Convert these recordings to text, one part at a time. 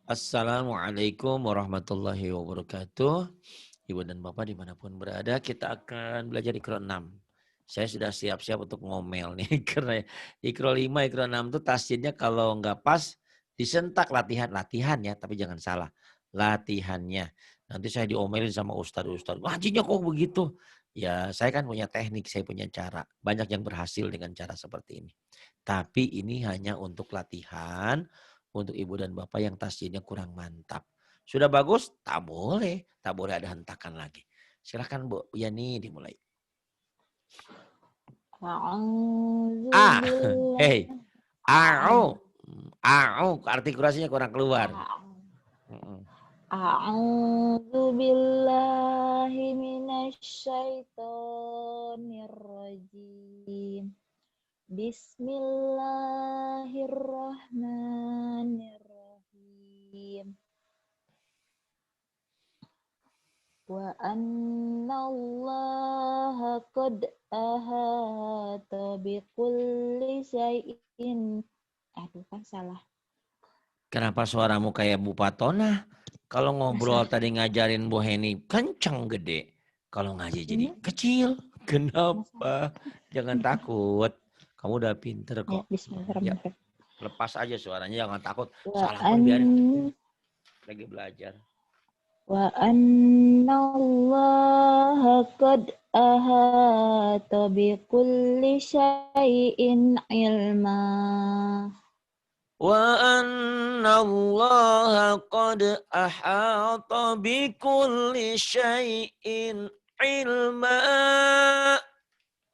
Assalamualaikum warahmatullahi wabarakatuh. Ibu dan Bapak dimanapun berada, kita akan belajar Iqra 6. Saya sudah siap-siap untuk ngomel nih, karena Iqra 5, Iqra 6 itu tasjidnya kalau nggak pas, disentak latihan ya, tapi jangan salah. Latihannya. Nanti saya diomelin sama ustadz, ngajinya kok begitu? Ya, saya kan punya teknik, saya punya cara. Banyak yang berhasil dengan cara seperti ini. Tapi ini hanya untuk latihan, untuk ibu dan bapak yang tasjidnya kurang mantap. Sudah bagus? Tak boleh. Tak boleh ada hentakan lagi. Silahkan Bu Yani dimulai. A'udzu A. billahi Hey. A'u. A'u. Artikulasinya kurang keluar. A'udzu billahi minasyaitonir rajim. Bismillahirrahmanirrahim. Wa annallaha qad ahata bikulli syai'in. Aduh kan salah. Kenapa suaramu kayak Bu Patona? Kalau ngobrol Masa tadi ngajarin Bu Heni kenceng gede. Kalau ngaji jadi ini kecil. masa Kenapa? Jangan takut. Kamu udah pinter ya kok. Ya, bismillahirrahmanirrahim. lepas aja suaranya, jangan takut. Wa Salah pun an biarin. Lagi belajar. wa annallaha qad ahata bikulli syai'in ilma. وأن الله قد أحاط بكل شيء علما.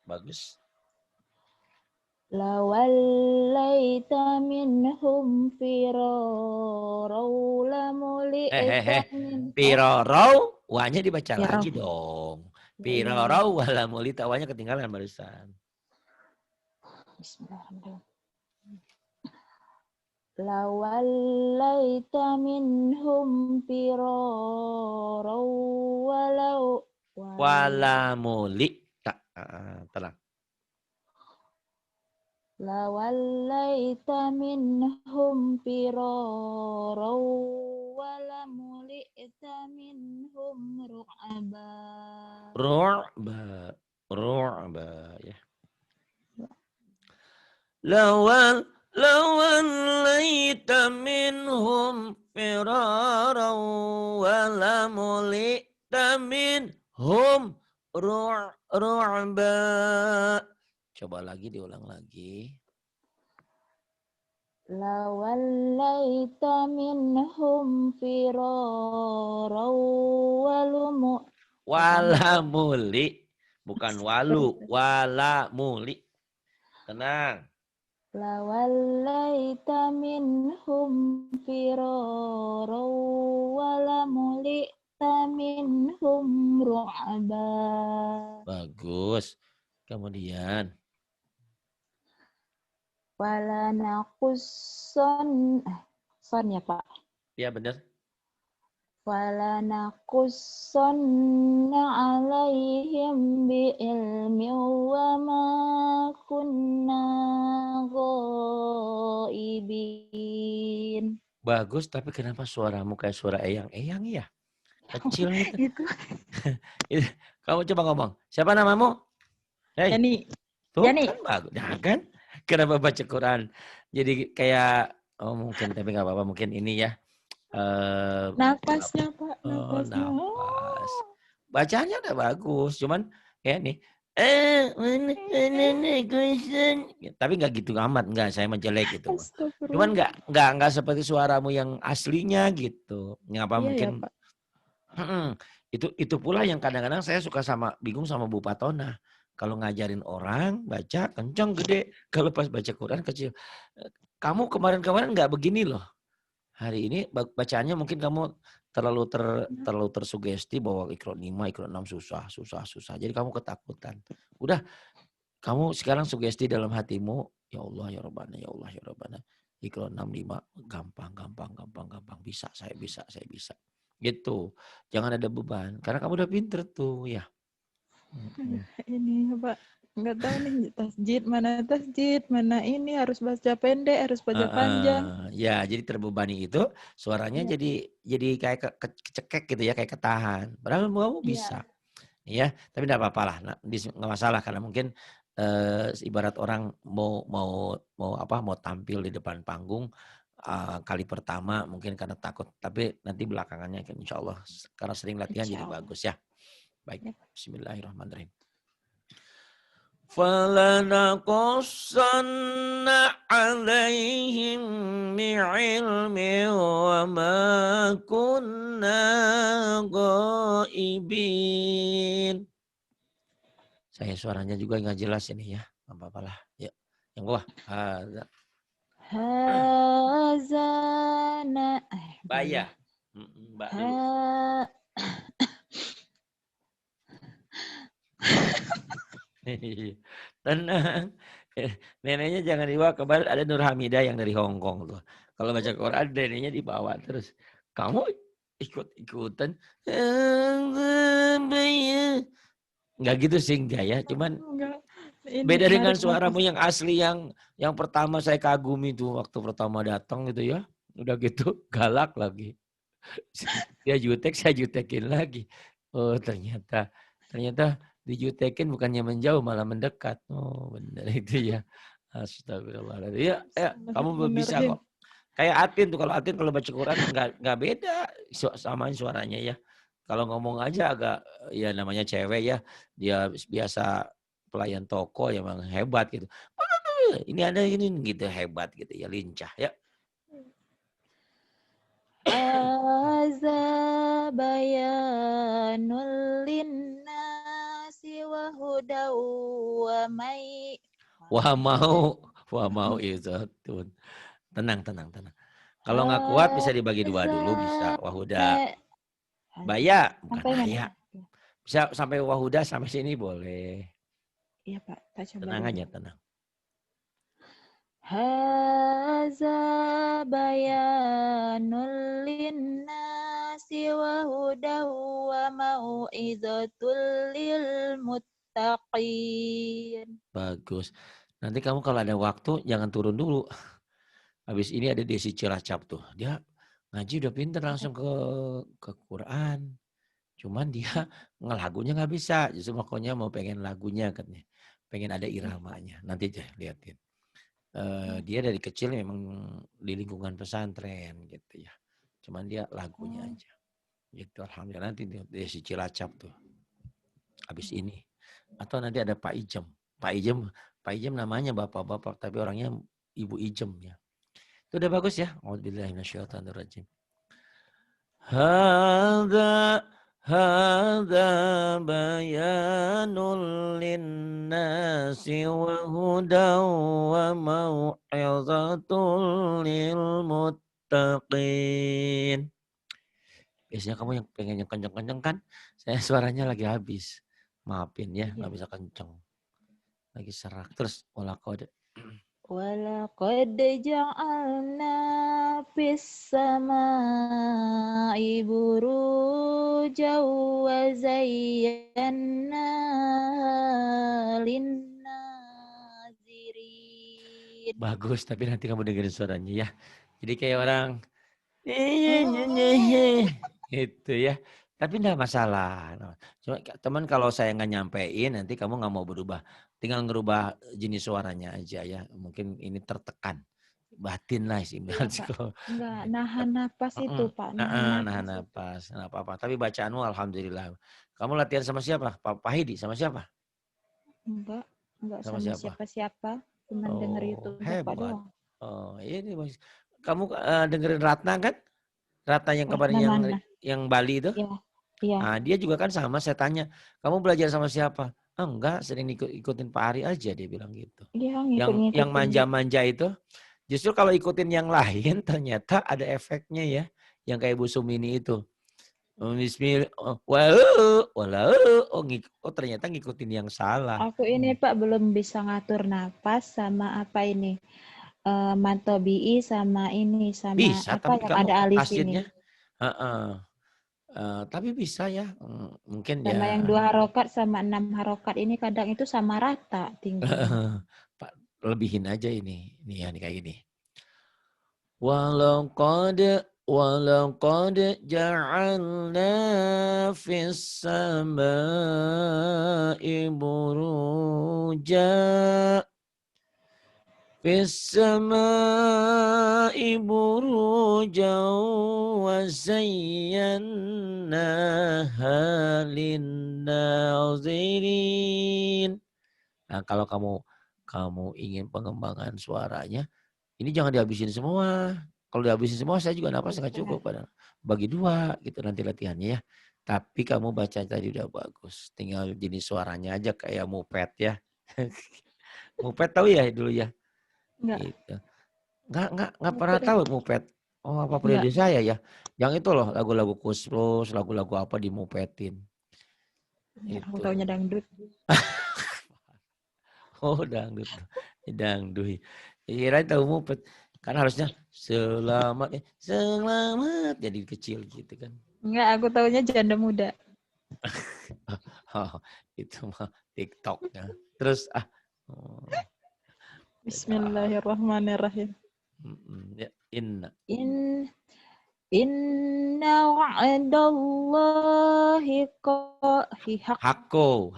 Bagus. Lawallaita minhum firaraw lamuli'ta minhum Pirorau, wanya dibaca firaw. lagi dong. Ya, iya, iya. Pirorau wala mulita, wanya ketinggalan barusan. Bismillahirrahmanirrahim. Lawallaita minhum firaraw walau Wala mulita. Tenang. lawallaita minhum firaraw walamuli'ta minhum ru'aba. Ru'ba. Ru'ba ya. لوليت منهم فرارا ولملئت منهم رعبا. Coba lagi, diulang lagi. Lawallaita minhum firaraw Walamuli, bukan walu, walamuli. Tenang. lawallaita minhum firaraw walamuli'ta minhum ru'aba. Bagus. Kemudian. Walanakusson son ya Pak. Ya benar. Walanakussonna alaihim bi'ilmi wa ma kunna ghaibin. Bagus, tapi kenapa suaramu kayak suara eyang-eyang ya? Kecil gitu. Itu Kamu coba ngomong. Siapa namamu? Hei, Yani. tuh Yani. kan bagus. Nah, kan? Kenapa baca Quran? Jadi kayak, oh mungkin, tapi nggak apa-apa. Mungkin ini ya. Nafasnya Pak, Oh, nafasnya. nafas. Bacanya udah bagus. Cuman ya nih. Tapi nggak gitu amat. Nggak, saya menjelek gitu. Cuman Astagfirullah. nggak seperti suaramu yang aslinya gitu. Ngapa Iya ya mungkin. Pak. Itu pula yang kadang-kadang saya suka bingung sama Bu Patona. Kalau ngajarin orang baca kencang gede, kalau pas baca Quran kecil. Kamu kemarin-kemarin nggak begini loh. Hari ini bacaannya mungkin kamu terlalu tersugesti bahwa Iqra 5, Iqra 6 susah. Jadi kamu ketakutan. Udah, kamu sekarang sugesti dalam hatimu, ya Allah ya Rabbana, ya Allah ya Rabbana. Iqra 6, 5 gampang. Bisa, saya bisa. Gitu. Jangan ada beban. Karena kamu udah pinter tuh ya. Ini Pak. Nggak tahu nih tasjid, mana ini harus baca pendek, harus baca panjang. Ya, jadi terbebani itu suaranya Iya. jadi kayak kecekek gitu ya, kayak ketahan. Padahal kamu bisa. Iya. Ya, tapi enggak apa-apa lah. Nggak masalah karena mungkin ibarat orang mau tampil di depan panggung kali pertama mungkin karena takut, tapi nanti belakangannya kan insya Allah karena sering latihan jadi Insya Allah. bagus ya. Baik, Ya. bismillahirrahmanirrahim. فَلَنَقُصَّنَّ عَلَيْهِمْ بِعِلْمٍ وَمَا كُنَّا غَائِبِينَ. Saya suaranya juga nggak jelas ini ya. Nggak apa-apa lah. Ya. Yang bawah. Hazana. Baya. Mbak dulu. Tenang. Neneknya jangan dibawa ke bawah. Ada Nur Hamidah yang dari Hong Kong tuh. Kalau baca Quran neneknya dibawa terus. Kamu ikut-ikutan. Enggak gitu sih enggak ya. Cuman Enggak. Ini beda dengan narik suaramu nafas. yang asli yang pertama saya kagumi itu waktu pertama datang gitu ya. Udah gitu galak lagi. Dia jutek, saya jutekin lagi. Oh ternyata dijutekin bukannya menjauh malah mendekat. Oh benar itu ya. Astagfirullahaladzim. Ya, kamu belum bisa Bismillahirrahmanirrahim. kok. Kayak Atin tuh kalau baca Quran nggak beda samain suaranya ya. Kalau ngomong aja agak ya namanya cewek ya, dia biasa pelayan toko ya memang hebat gitu. Ini ada ini gitu hebat gitu ya lincah ya. Hadza bayanul linnasi wa hudaw wa may. Wah mau itu tuh. Tenang. Kalau nggak kuat bisa dibagi dua dulu bisa. Wahuda baya bukan Sampai baya. mana? Bisa sampai wahuda sampai sini boleh. Iya Pak, tak coba Tenang dulu. aja tenang. Hadza bayanul linnasi wa hudaw wa mau'izatul lil muttaqin. Bagus. Nanti kamu kalau ada waktu jangan turun dulu. Habis ini ada Desi Cilacap tuh. Dia ngaji udah pinter langsung ke Quran. Cuman dia ngelagunya nggak bisa. Justru makanya mau pengen lagunya katanya. Pengen ada iramanya. Nanti aja liatin. Dia dari kecil memang di lingkungan pesantren gitu ya. Cuman dia lagunya aja. Gitu alhamdulillah nanti Desi Cilacap tuh. Habis ini. Atau nanti ada Pak Ijem. Pak Ijem namanya bapak-bapak tapi orangnya Ibu Ijem ya. Itu udah bagus ya. A'udzubillahi minasyaitonirrajim. Hadza bayanul linnasi wa hudaw wa mau'izatul lil muttaqin. Biasanya kamu yang pengen yang kenceng-kenceng kan? Saya suaranya lagi habis. Maafin ya, nggak bisa kenceng. Lagi serak. Terus walaqad Walaqad ja'alna fis samaa'i burujan wa zayyana lin-nazirin. bagus, tapi nanti kamu dengerin suaranya ya. Jadi kayak orang itu ya. Tapi enggak masalah. Cuma teman kalau saya nggak nyampein nanti kamu nggak mau berubah. Tinggal ngerubah jenis suaranya aja ya. Mungkin ini tertekan. Batin lah sih. Iya, Pak. Enggak, nahan napas itu, Pak. Nahan Nahan napas itu. napas. Nggak apa-apa. Tapi bacaanmu alhamdulillah. Kamu latihan sama siapa? Pak Hidi sama siapa? Enggak Sama sama siapa? siapa-siapa. Cuman denger Oh, YouTube Bapak hebat. doang. Oh, ini bagus. Kamu dengerin Ratna kan? Ratna yang kemarin Ratna mana? yang Bali itu? Iya, iya. Nah, dia juga kan sama, saya tanya, kamu belajar sama siapa? Ah, enggak, sering ikutin Pak Ari aja, dia bilang gitu. Dia Yang ngikut-ngikutin. manja-manja itu, justru kalau ikutin yang lain, ternyata ada efeknya ya. Yang kayak Bu Sumini itu. Bismillah, ternyata ngikutin yang salah. Aku ini Pak belum bisa ngatur napas sama apa ini. Mantobi'i sama ini sama Bisa, apa tapi yang kamu ada alif ini. tasjidnya, Tapi bisa ya, mungkin Sama yang ya 2 harokat sama 6 harokat ini kadang itu sama rata tingginya. Pak, lebihin aja ini. Nih ya, nih kayak gini. Walaqad ja'alna fis samai buruja fis samai buruja wa zayyannaha lin-nazirin. Nah, kalau kamu ingin pengembangan suaranya, ini jangan dihabisin semua. Kalau dihabisin semua, saya juga napas nggak cukup. Padahal bagi 2 gitu nanti latihannya ya. Tapi kamu baca tadi udah bagus. Tinggal jenis suaranya aja kayak Mupet ya. Mupet tahu ya dulu ya? Enggak, Gitu. Nggak pernah tahu Mupet. Oh, apa enggak. periode saya ya? Yang itu loh lagu-lagu Kusrus, lagu-lagu apa dimupetin. Enggak, aku Itu. taunya dangdut. Oh, dangdut. Dangdut. Kirain tahu Mupet. Kan harusnya selamat jadi kecil gitu kan. Enggak, aku taunya janda muda. Oh, itu mah TikToknya. Terus oh, Bismillahirrahmanirrahim. ya, inna. In inna wa'dallahi haq. Hako.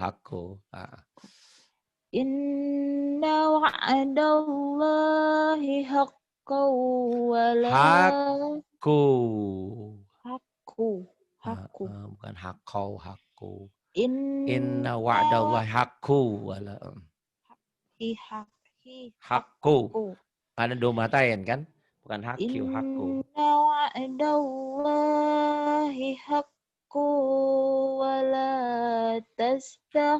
Inna wa'dallahi haqqan wala Hako. haqqu haqqu. Bukan hako. Inna Inna wa'dallahi hako. Wala. haq Hako. haqqu. Ada doma tayen kan? Bukan hakyu, hako. Inna wa'dallahi haqqu wala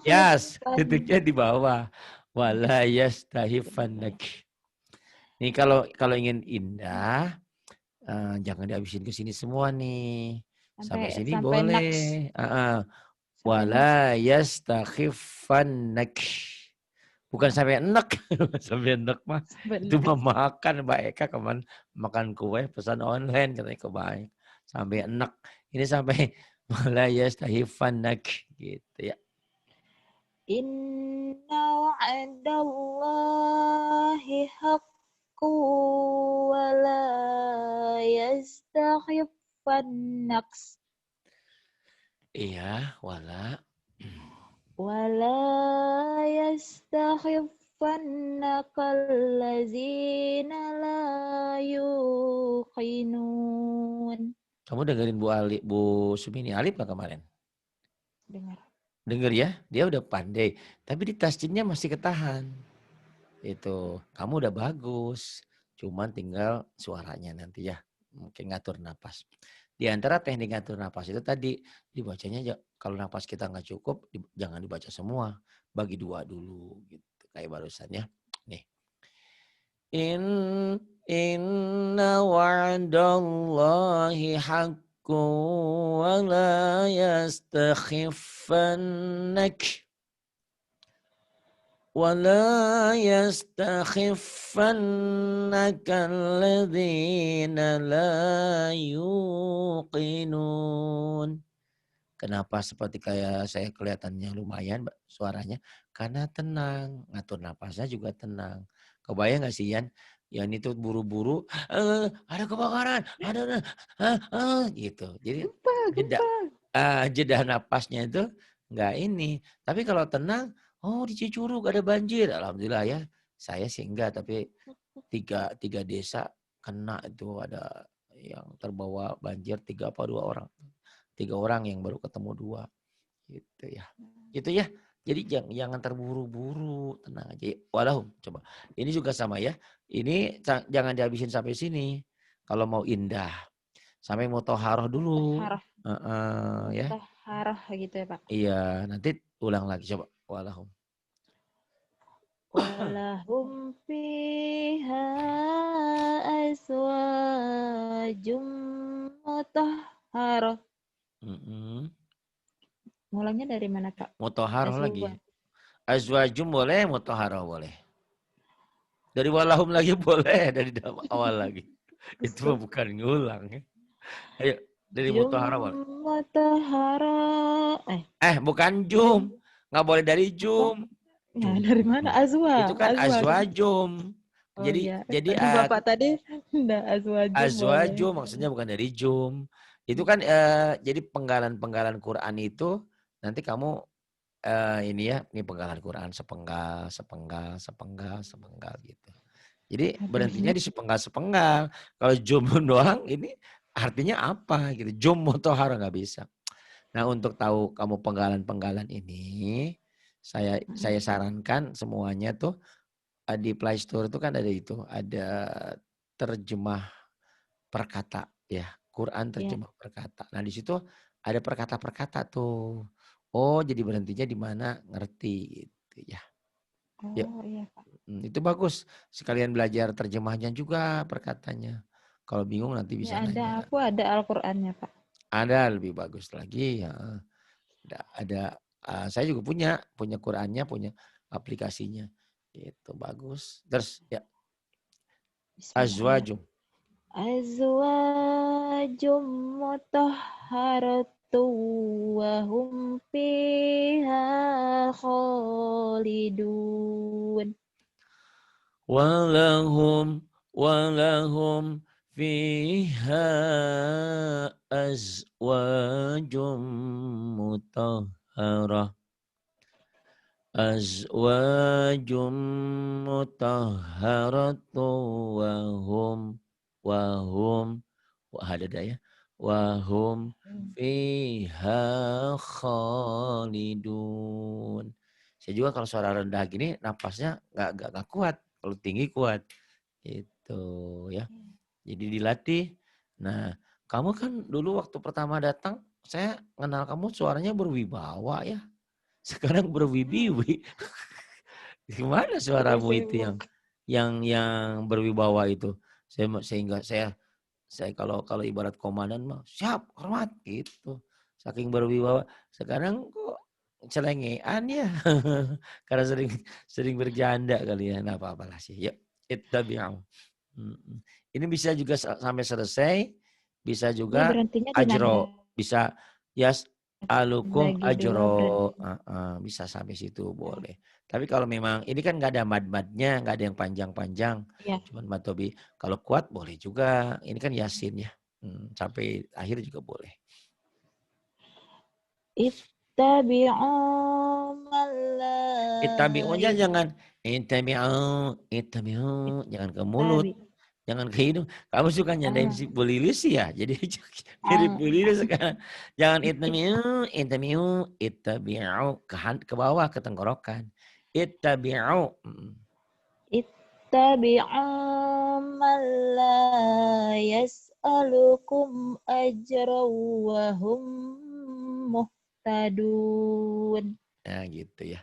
Yes, tastakhifan. titiknya di bawah. Wala yastahifannak. Nih kalau ingin indah, jangan dihabisin ke sini semua nih. Sampai sini Sampai naks. boleh. Sampai naks. Wala yastakhifannak. Bukan sampai enek. Sampai enek mah. Sampai Itu naks. mah makan Mbak Eka kemarin makan kue pesan online katanya kebaik. Sampai enek. Ini sampai wala yastahifannak gitu ya. Inna wa'dallahi haqqu wa la yastakhifannaks. Iya, wala. Wa la yastakhifannakal ladzina la yuqinun. Kamu dengerin Bu Sumini Alif nggak kemarin? Dengar. Denger ya, dia udah pandai. Tapi di tasjidnya masih ketahan. Itu, kamu udah bagus. Cuman tinggal suaranya nanti ya. Mungkin ngatur napas. Di antara teknik ngatur napas itu tadi, dibacanya kalau napas kita nggak cukup, jangan dibaca semua. Bagi 2 dulu. Gitu. Kayak barusan ya. Nih. Inna wa'dallahi haqqun wa la yastakhiffannak alladhina la yuqinun. Kenapa seperti kayak saya kelihatannya lumayan suaranya? Karena tenang, ngatur napasnya juga tenang. Kebayang gak sih Yan? Yan itu buru-buru, ada kebakaran, ada gitu. Jadi jeda, jeda napasnya itu nggak ini. Tapi kalau tenang, oh di Cicurug ada banjir. Alhamdulillah ya. Saya sih enggak, tapi tiga desa kena itu ada yang terbawa banjir 3 apa 2 orang. 3 orang yang baru ketemu 2 gitu ya. Gitu ya. Jadi jangan terburu-buru, tenang aja. Walau coba. Ini juga sama ya. Ini jangan dihabisin sampai sini. Kalau mau indah. Sampai mutahharah dulu. Ya. Mutahharah gitu ya Pak. Iya, nanti ulang lagi coba. Walau. Walahum fiha azwajum mutahharah. Mulanya dari mana Pak? Mutahharah lagi. Azwajum boleh, mutahharah boleh. Dari walahum lagi boleh, dari awal lagi. Itu bukan ngulang ya. Ayo. Dari Jum mutahara boleh. mutahara. Bukan Jum jum. Nggak boleh dari apa? jum. Ya, Jum. dari mana? Itu Azwa. kan Azwa kan? azwajum. Oh Jadi iya. jadi Tadi Bapak tadi enggak azwajum boleh. azwajum maksudnya bukan dari jum. Itu kan jadi penggalan-penggalan Quran itu nanti kamu ini ya, ini penggalan Quran sepenggal, sepenggal, sepenggal, sepenggal gitu. Jadi berhentinya Habisnya di sepenggal-sepenggal. Kalau jum doang ini artinya apa gitu. Jum mutahara nggak bisa. Nah, untuk tahu kamu penggalan-penggalan ini, saya sarankan semuanya tuh di Play Store itu kan ada itu, ada terjemah perkata ya, Quran ya. terjemah perkata. Nah, di situ ada perkata-perkata tuh. Oh, jadi berhentinya di mana ngerti gitu ya. Ya, Oh iya, Pak. itu bagus. Sekalian belajar terjemahnya juga perkatanya. Kalau bingung nanti bisa Ya ada, nanya. aku ada Al-Qur'annya, Pak. Ada lebih bagus lagi ya. Ada saya juga punya Qurannya, punya aplikasinya. Itu bagus. Terus ya Bismillah. azwajum. Azwajum mutahharatu wa hum fiha khalidun. Walahum fiha azwajum mutahharah. Azwajum mutahharatu wahum wahum ada ya wahum fiha khalidun. Saya juga kalau suara rendah gini napasnya nggak kuat, kalau tinggi kuat itu ya. Jadi dilatih. Nah, kamu kan dulu waktu pertama datang saya kenal kamu suaranya berwibawa ya. Sekarang berwibiwi. Gimana Terus suaramu itu yang berwibawa itu? Sehingga saya kalau ibarat komandan mah siap hormat gitu. Saking berwibawa. Sekarang kok celengean ya. Karena sering bercanda kali ya. Nah, apa-apalah sih. Ya, ittabi'u. Ini bisa juga sampai selesai, bisa ini juga berhentinya di mana? ajro, bisa alukum Lagi dua ajro, berhenti. bisa sampai situ boleh. Tapi kalau memang ini kan nggak ada mad-madnya, nggak ada yang panjang-panjang, Ya. cuman matobi. Kalau kuat boleh juga. Ini kan yasin ya, sampai akhir juga boleh. Ittabi'u man la Ittabi'unya jangan jangan ke mulut. yattabi'. Jangan ke hidung. Kamu suka nyandain Ah, si Bu Lilis ya. Jadi mirip ah, Bu Lilis sekarang. Jangan ittabi'u ke bawah ke tenggorokan. Ittabi'u. ittabi'u man la yas'alukum ajran wa hum muhtadun. Nah gitu ya.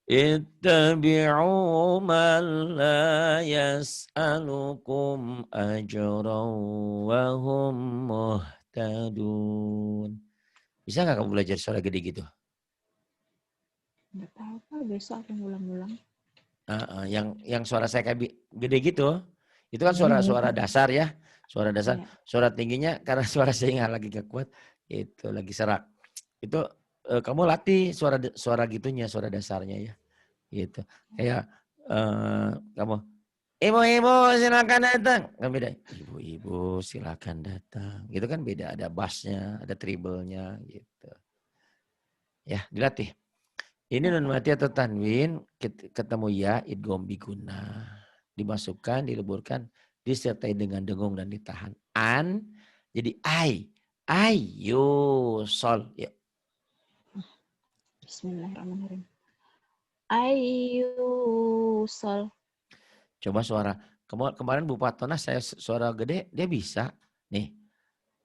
Ittabi'u man la yas'alukum ajran wa hum muhtadun. Bisa nggak kamu belajar suara gede gitu? Enggak tahu Pak, besok akan ulang-ulang. Yang suara saya kayak gede gitu, itu kan suara dasar ya, suara dasar. Ya. Suara tingginya karena suara saya nggak lagi gak kuat, itu lagi serak. Itu kamu latih suara gitunya, suara dasarnya ya, gitu. Kayak kamu, ibu-ibu silakan datang, kan beda. Ibu-ibu silakan datang, gitu kan beda. Ada bassnya, ada treble-nya, gitu. Ya dilatih. Ini Ya, nun Pak. mati atau tanwin ketemu ya idgham biguna. Dimasukkan, dileburkan, disertai dengan dengung dan ditahan. An jadi ayo sol. Ya. Bismillahirrahmanirrahim. Ayyusol. Coba suara kemarin Bu Patona saya suara gede dia bisa. Nih.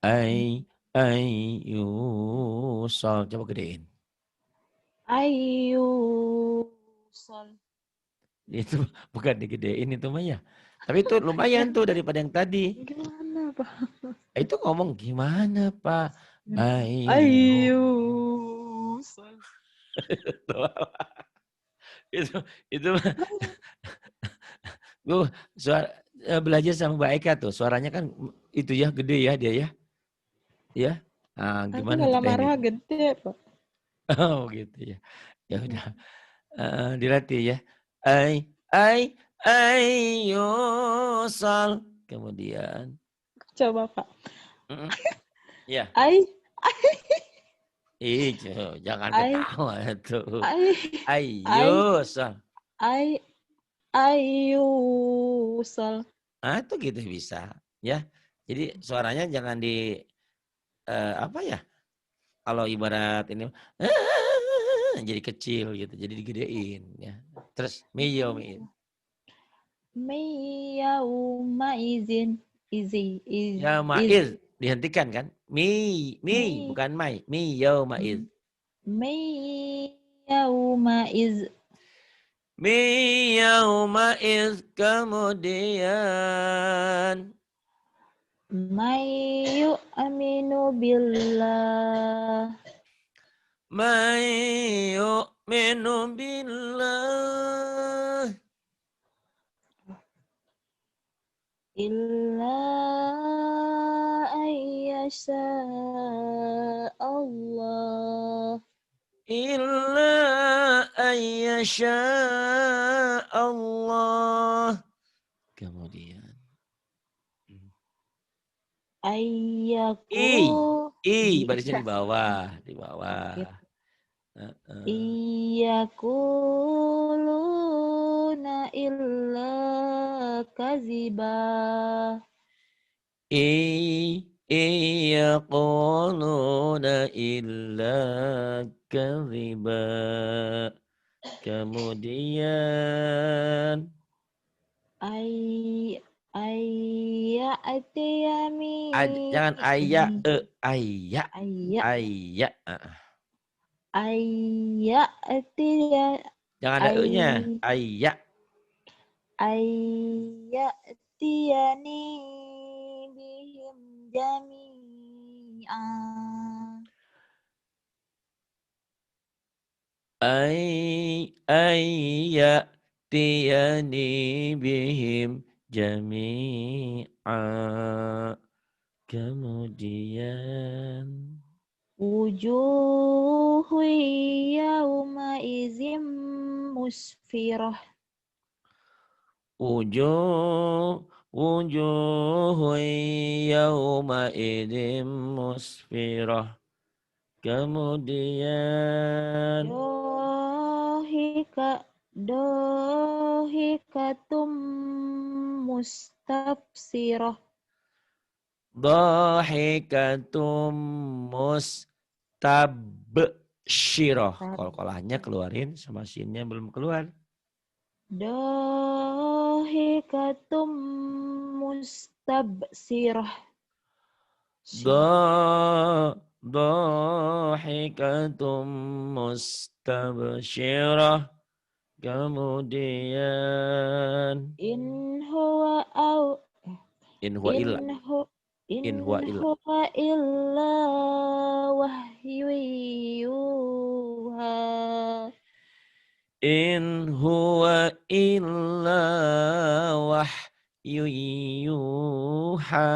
Ayo sol. Coba gedein. Ayyusol. Itu bukan digedein itu mah ya. Tapi itu lumayan tuh daripada yang tadi. Gimana, Pak? Itu ngomong gimana Pak? Ayo. Ayyusol. itu gue suara belajar sama Mbak Eka tuh suaranya kan itu ya gede ya dia ya. Ya. Nah, Tapi gimana tuh kalau marah tekniknya? gede, Pak. Oh gitu ya. Ya udah. Dilatih ya. Ai yusal. Kemudian. Coba, Pak. Mm-mm. Ya. Ai, Jangan ai, ketawa tuh. ai, ai, Ayo. ai, ayusal. Itu gitu bisa. Ya. Jadi suaranya jangan di apa ya? Kalau ibarat ini jadi kecil gitu. Jadi digedein ya. Terus miyo mi. Miyauma izin. Ya Iz. maiz dihentikan kan? Mi Mi, bukan mai. Miyo maiz. Miyauma iz. Mi yaumaiz kemudian Mayu aminu billah. may yu'minu billah Illa ayyasha Allah. illa ayyasha Allah. Kemudian Ayyaku. barisnya Iya. di bawah, di bawah. Oke. Heeh. Iyakuluna illa kaziba. Yaquluna illa kadhiba. Kemudian Ay Ayatiyami. jangan ayya, Ayya ayya. Ayatiya. Jangan ada Ay e-nya, ayya. Ayatiyani bihim jami'an. Ayya tiyani bihim jami'a. Kemudian Wujuhu yawma izim musfirah. wujuh yawma idim musfirah. Kemudian Dohikatum mustafsirah. dhahikatum mustabsyirah. Tab- Kol-kolahnya keluarin sama sinnya belum keluar. Dohikatum mustabsirah. Dhahikatum mustabsyirah. Kemudian In huwa au in huwa in illa. hu in In huwa illa. huwa illa wahyu yuha. In huwa illa wahyu yuha.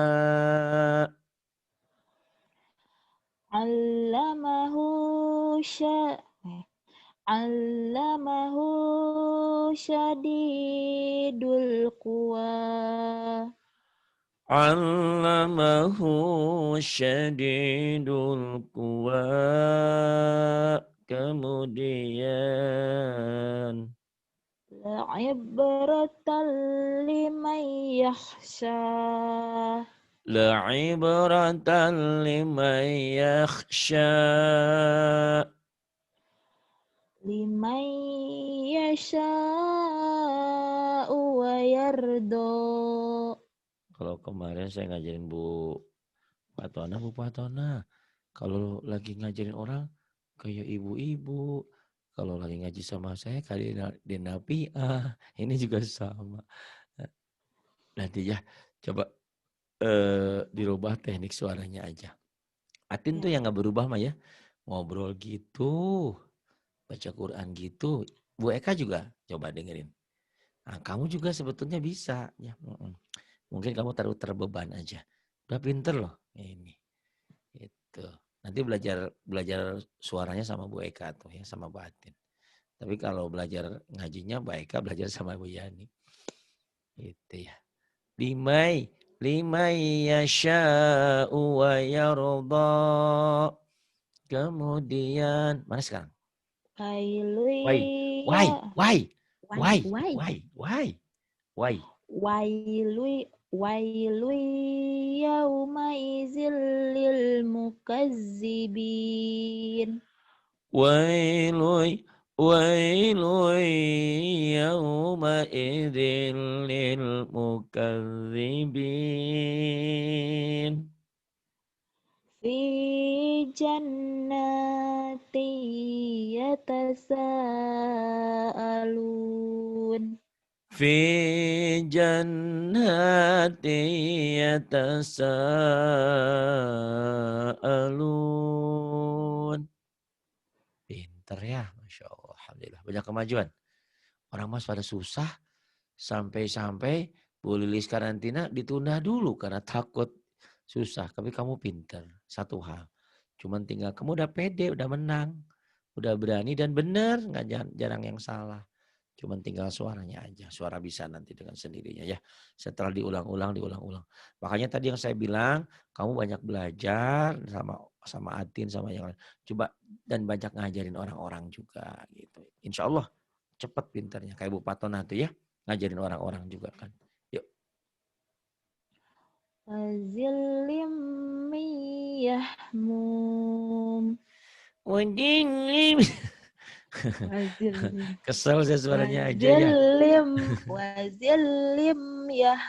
Allamahu sya Allamahu syadidul quwa. Allamahu syadidul quwa. Kemudian La'ibratan liman yakhsha. la'ibratan liman yakhsha. Liman yasha'u wa yardo. Kalau kemarin saya ngajarin Bu Patona, kalau lagi ngajarin orang kayak ibu-ibu, kalau lagi ngaji sama saya kayak Denapiah, ini juga sama. Nanti ya coba dirubah teknik suaranya aja. Atin tuh Ya. yang nggak berubah mah ya, ngobrol gitu, baca Quran gitu. Bu Eka juga coba dengerin. Nah, kamu juga sebetulnya bisa ya. Mungkin kamu terlalu terbeban aja. Udah pinter loh ini. Gitu. Nanti belajar suaranya sama Bu Eka tuh ya, sama batin. Tapi kalau belajar ngajinya Bu Eka belajar sama Bu Yani. Gitu ya. Limai yasha'u wa yarda. Kemudian mana sekarang? Why? Why? Hailuya. Why? Why? Why? Why? Why? Why? Why? Wailui yauma izil lil mukazzibin. Wailui wailui yauma'idzin lil mukadzibin. Fi jannati yatasaalun. Fi jannati yatasaalun. Pinter ya, Masya Allah. Alhamdulillah. Banyak kemajuan. Orang mas pada susah. Sampai-sampai Bu Lilis karantina ditunda dulu karena takut susah. Tapi kamu pinter. Satu hal. Cuman tinggal kamu udah pede, udah menang. Udah berani dan benar. Nggak jarang yang salah. Cuman tinggal suaranya aja. Suara bisa nanti dengan sendirinya ya. Setelah diulang-ulang. Makanya tadi yang saya bilang, kamu banyak belajar sama Atin, sama yang lain. Coba dan banyak ngajarin orang-orang juga gitu. Insya Allah cepat pinternya. Kayak Bu Patona tuh ya. Ngajarin orang-orang juga kan. Yuk. Wazillim miyahmum. Wajing. Wazillim. Kesel saya suaranya aja ya. Wazillim yah.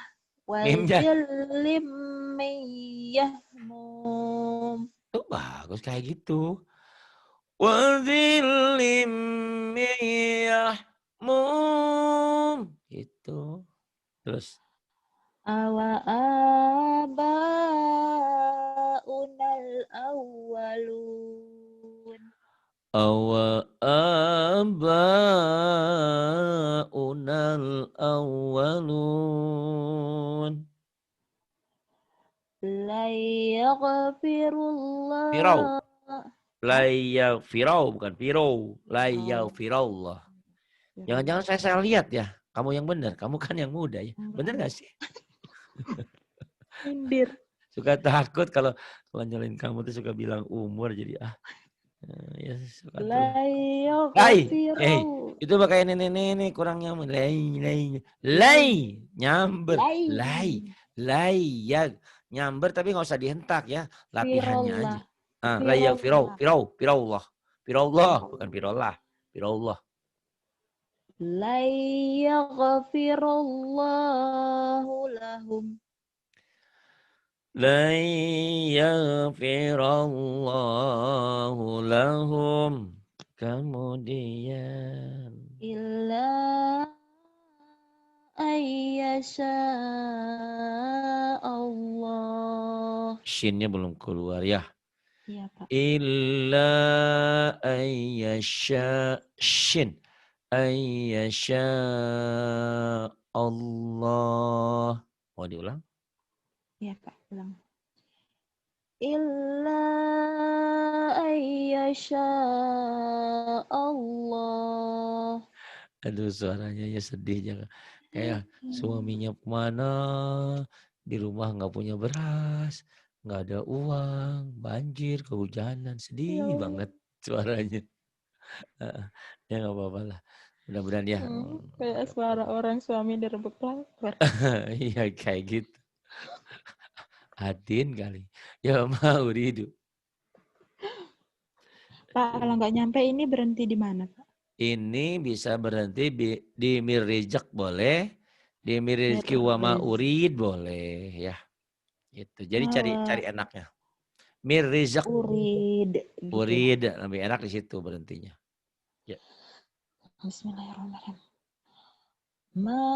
Mimnya. Wazillim miyahmum. Tuh bagus kayak gitu. Wadhillim miyahmum. Gitu. Terus. Awa aba'unal awwalun. Awa aba'unal awwalun. La yaghfirullah. Firau. La firau bukan firau. La yaghfirullah. Jangan-jangan saya lihat ya. Kamu yang benar. Kamu kan yang muda ya. Benar gak sih? Indir. Suka takut kalau nyalain kamu tuh suka bilang umur jadi ya suka tuh. Itu pakai nenek kurang nyaman. Lay nyamber. Lay ya nyamber tapi nggak usah dihentak ya. Latihannya aja. Lay firullah bukan firullah. Firullah. La yaghfirullahu lahum. La yaghfirallahu lahum. Kemudian. Illa ayyasha Allah. Shinnya belum keluar ya. Iya Pak. Illa ayyasha. Shin. Ayyasha Allah. Mau diulang? Iya Pak, ulang. Illa ayyasha Allah. Aduh suaranya ya sedih jangan. Kayak suaminya kemana, di rumah nggak punya beras, nggak ada uang, banjir, kehujanan, sedih banget suaranya. Ya nggak apa-apa lah. Mudah-mudahan ya. Kayak suara orang suami direbut pelakor. Iya kayak gitu. Adin kali. Ya mau hidup. Pak, kalau nggak nyampe ini berhenti di mana Pak? Ini bisa berhenti di mirizak boleh, di mirizki wama urid boleh ya. Itu. Jadi cari enaknya. Mirizak urid. Gitu. urid lebih enak di situ berhentinya. Ya. Bismillahirrahmanirrahim. Ma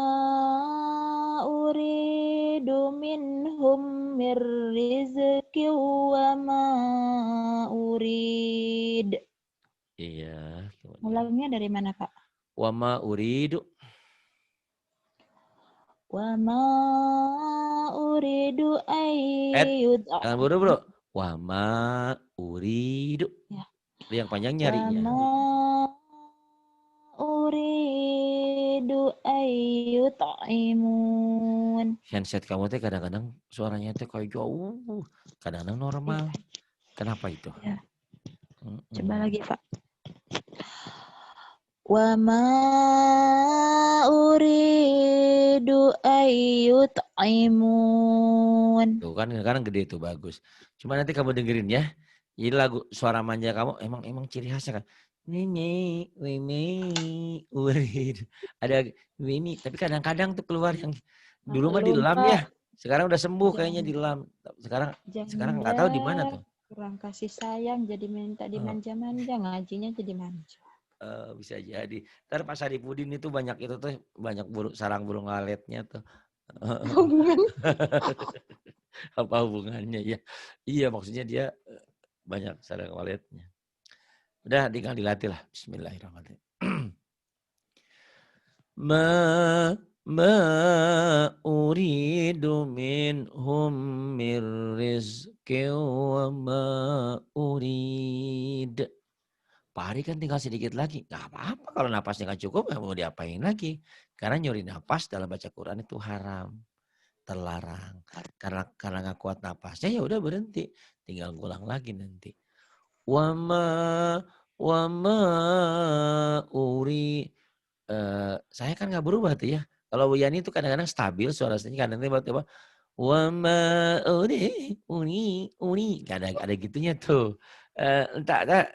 uridu minhum mir rizqi wa ma urid. Iya. Mulainya dari mana Pak? Wa ma uridu. Wa ma uridu ayyud. Jangan buru bro. Wa ma uridu. Ya. Yang panjang Wa nyarinya. ma uridu ayyut'imun. Handset kamu teh kadang-kadang suaranya teh kayak jauh, kadang-kadang normal. Iya. Kenapa itu? Ya. Coba Mm-mm. lagi, Pak. Wa ma uridu ayyut'imun. Tuh kan kadang gede itu bagus. Cuma nanti kamu dengerin ya. Jadi lagu suara manja kamu emang ciri khasnya kan. Mimi, Mimi, urid. Ada Mimi, tapi kadang-kadang tuh keluar yang dulu mah Maklum, dilam ya. Pak. Sekarang udah sembuh kayaknya Jangan, dilam. Sekarang nggak tahu di mana jangan tuh. kurang kasih sayang jadi minta Eh, dimanja-manja, ngajinya jadi manja. bisa jadi. Ntar pas Pudin itu banyak itu tuh banyak sarang burung laletnya tuh. Hubungan. Apa hubungannya ya? Iya maksudnya dia banyak sarang waletnya. Udah tinggal dilatih lah. Bismillahirrahmanirrahim. Ma uridu minhum mir rizqi wa ma urid. Pak Hari kan tinggal sedikit lagi. Gak apa-apa kalau napasnya gak cukup ya mau diapain lagi. Karena nyuri napas dalam baca Quran itu haram. Terlarang. Karena gak kuat napasnya ya udah berhenti. Tinggal ngulang lagi nanti. Wama uri saya kan nggak berubah tuh ya. Kalau Bu Yani itu kadang-kadang stabil suaranya, kadang tiba-tiba wama uni nggak ada gitunya tuh. Entah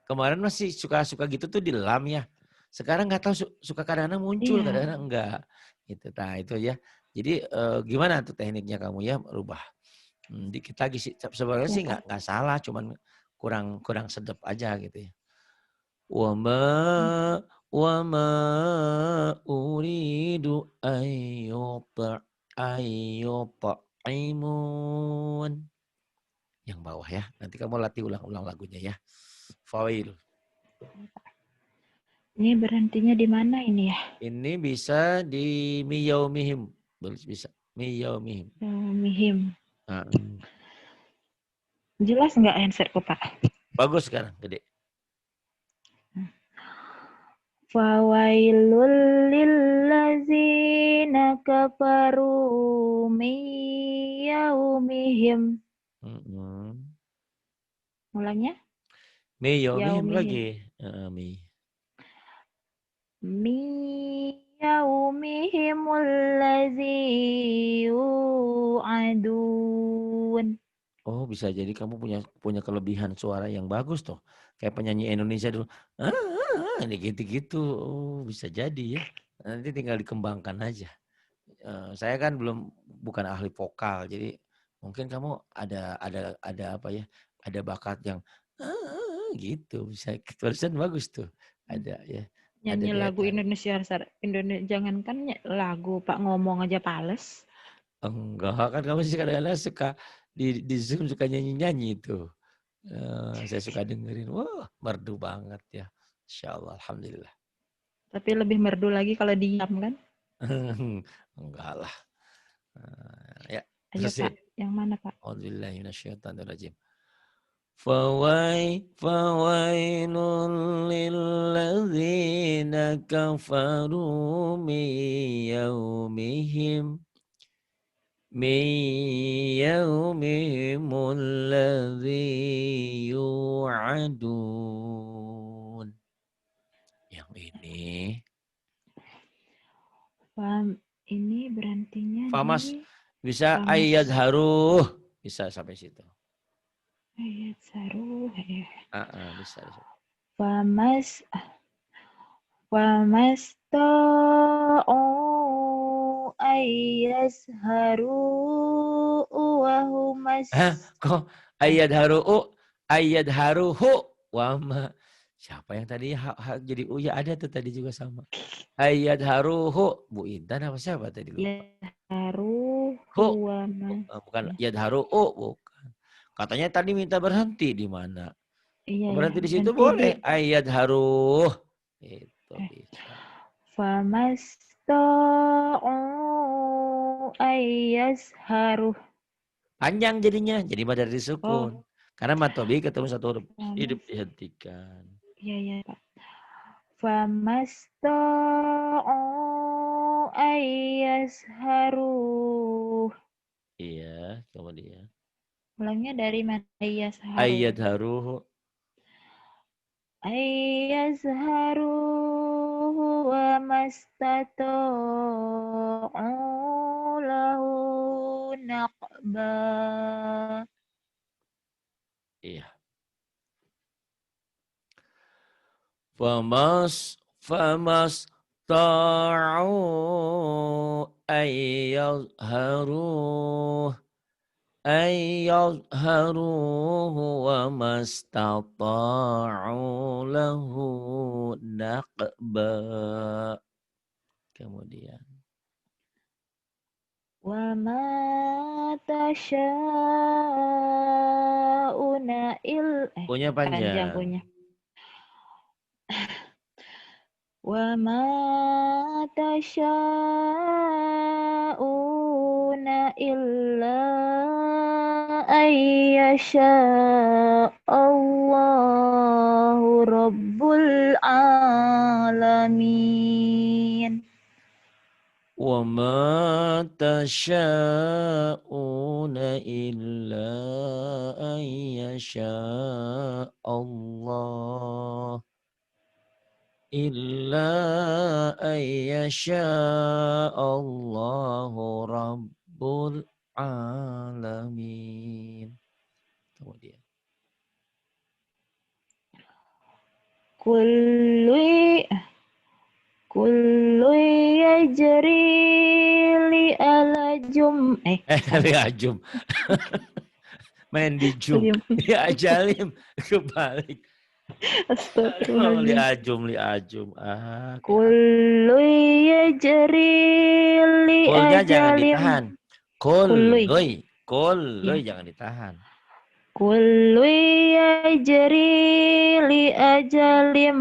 kemarin masih suka gitu tuh di lam ya. Sekarang nggak tahu suka kadang-kadang muncul, Iya. kadang-kadang enggak. Gitu. Nah itu ya. Jadi gimana tuh tekniknya kamu ya merubah? Dikit lagi sih sebenarnya Ya, sih Pak. nggak salah, cuman kurang sedap aja gitu ya. Wama Hmm. wama uridu ayyut'imun. Yang bawah ya. Nanti kamu latih ulang-ulang lagunya ya. Fawail. Ini berhentinya di mana ini ya? Ini bisa di miyaumihim. Bisa. Miyaumihim. Mihim. Nah, Jelas nggak handsetku, Pak? bagus sekarang, gede. Fawailul lillazina kafaru min yaumihim. Mm-mm. Mulanya? Miyaumihim Yaumihim. lagi. Mi. Min yaumihimul ladzi yu'adun. Oh bisa jadi kamu punya kelebihan suara yang bagus tuh. Kayak penyanyi Indonesia dulu. Ini gitu-gitu. Oh bisa jadi ya. Nanti tinggal dikembangkan aja. Saya kan bukan ahli vokal. Jadi mungkin kamu ada apa ya. Ada bakat yang gitu. Bisa barusan bagus tuh. Ada ya. Ada Nyanyi daya lagu tarik. Indonesia, Indonesia jangankan lagu, Pak, ngomong aja pales. Enggak kan kamu sih kadang-kadang suka di Zoom suka nyanyi-nyanyi itu. Saya suka dengerin, wah merdu banget ya. Insya Allah, Alhamdulillah. Tapi lebih merdu lagi kalau diam kan? Enggak lah. Ya, Ayo, terus Pak. sih. Yang mana, Pak? Alhamdulillahirrahmanirrahim. Fawailun lilladzina kafaru min yaumihim alladzi yu'adun. Yang ini Ini berhentinya Famas di bisa Famas ayat haruh bisa sampai situ. ayat saruh ya. Bisa. Famas Famas ta'u haru wahumas. Kok ayat haruhu wama siapa yang tadi jadi uya ada tuh tadi juga sama. Ayat haruhu Bu Intan apa siapa tadi lupa. Ya haru Hu wamas. bukan Ya. ayat haruhu bukan. Katanya tadi minta berhenti di mana? Iya ya, Berhenti di situ berhenti di boleh. Ayat haruh. Itu bisa. famasta'u haru. Panjang jadinya, jadi badal disukun. Oh, Karena matobi ketemu satu huruf hidup famas. dihentikan. Iya, iya, Pak. Famasta'u ayyasharuh. Iya, kemudian. Ulangnya dari mana? Ayat Ayyasharuh. haruh. Ayyasharuh wa mastata'u lahu naqba. Iya. Famas ta'u ayyazharuhu wa mastata'u lahu naqba. Kemudian. Wa ma tasya'una Punya panjang panjang. punya. Wa ma tasya'una illa ayyasha Allahu rabbul alamin. Wa ma tasha'una illa an yasha Allah illa an yasha Allahu rabbul alamin. Kemudian Kullu yajri li alajum salah. liajum main di jum liajalim kebalik. Aduh, Astagfirullahaladzim. liajum Kullu yajri li Kulnya jangan ajalim. ditahan. Kulluy. Kulluy Ya. jangan ditahan. Kullu yajri li ajalim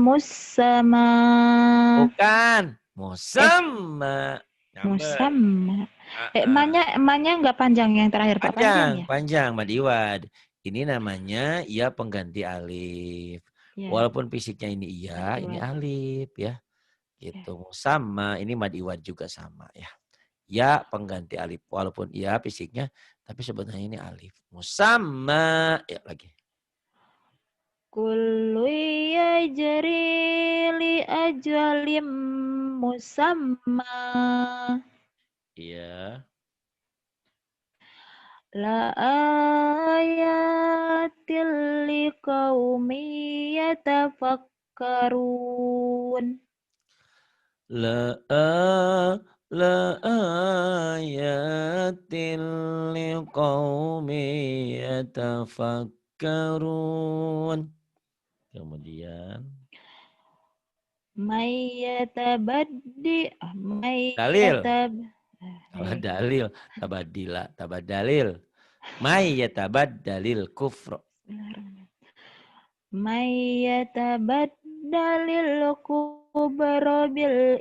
musamma. Bukan. Musamma. Nyamber. Musamma. Emaknya nggak panjang yang terakhir Pak, panjang ya? Panjang, Madiwad. Ini namanya ia pengganti alif. Ya. Walaupun fisiknya ini iya, ini alif ya. Gitu. Musamma, ini Madiwad juga sama ya. Ya pengganti alif. Walaupun iya fisiknya, tapi sebenarnya ini alif. Musamma. Ya lagi. Kullu yajri li ajalim musamma. Iya. La ayatil liqaumi yatafakkarun. La ayatin liqaumi yatafakkarun. Kemudian dalil. Tabadalil, tabadalil. May yatabaddalil kufr. May yatabaddalil kubra bil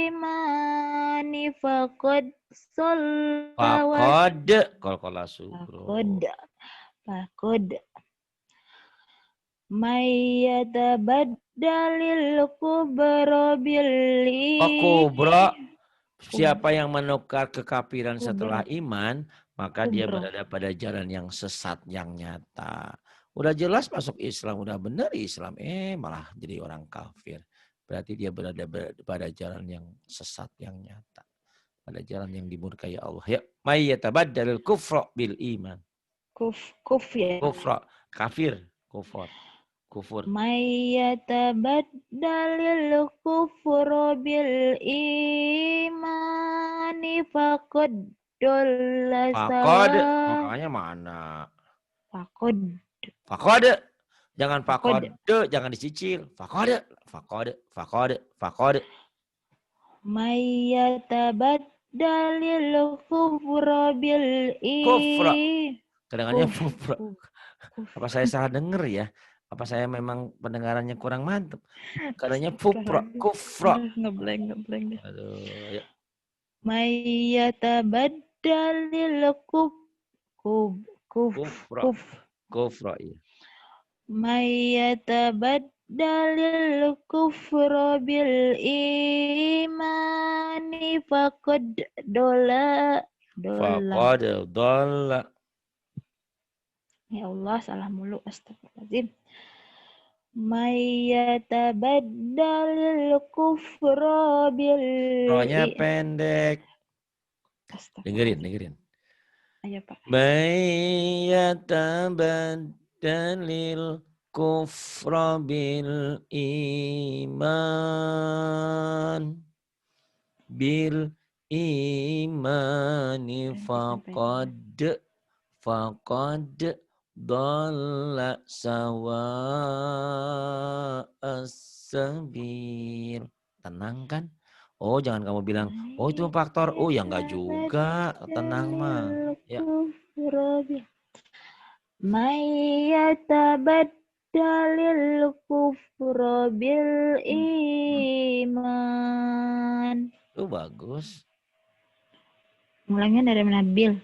imani faqad Faqad qalqala sugro. Faqad may yatabaddalil kubra bil imani. Siapa yang menukar kekafiran setelah iman, maka dia berada pada jalan yang sesat, yang nyata. Udah jelas masuk Islam, udah benar Islam, malah jadi orang kafir. Berarti dia berada pada jalan yang sesat, yang nyata. Pada jalan yang dimurkai Allah. Ya, may yatabaddalil kufra bil iman. Kufra, kafir, kufur. May yatabaddalil kufra bil imani faqad dolla Faqad, makanya mana? Faqad. Jangan faqad, jangan disicil. Faqad. May yatabaddalil kufra bil Kufra. Kedengarannya kufra. Apa saya salah dengar ya? Apa saya memang pendengarannya kurang mantap? Katanya kufra. Ngeblank deh. Aduh, ya. May yatabaddalil Kufra. Kufra, iya. Mayyatabaddalil kufra bil imani faqad dola. Faqad dhalla. Ya Allah, salah mulu. Astagfirullahaladzim. Mayyatabaddalil kufra bil Rohnya pendek. Dengerin. Ayo Pak. Mayyatabaddalil kufra bil iman. Bil imani faqad dhalla sawa as-sabil. Tenang kan? Oh, jangan kamu bilang, oh itu faktor. Oh, ya enggak juga. Tenang mah. Ya. Mayyatabaddalil kufra bil iman. Itu bagus. Mulainya dari mana? Bil.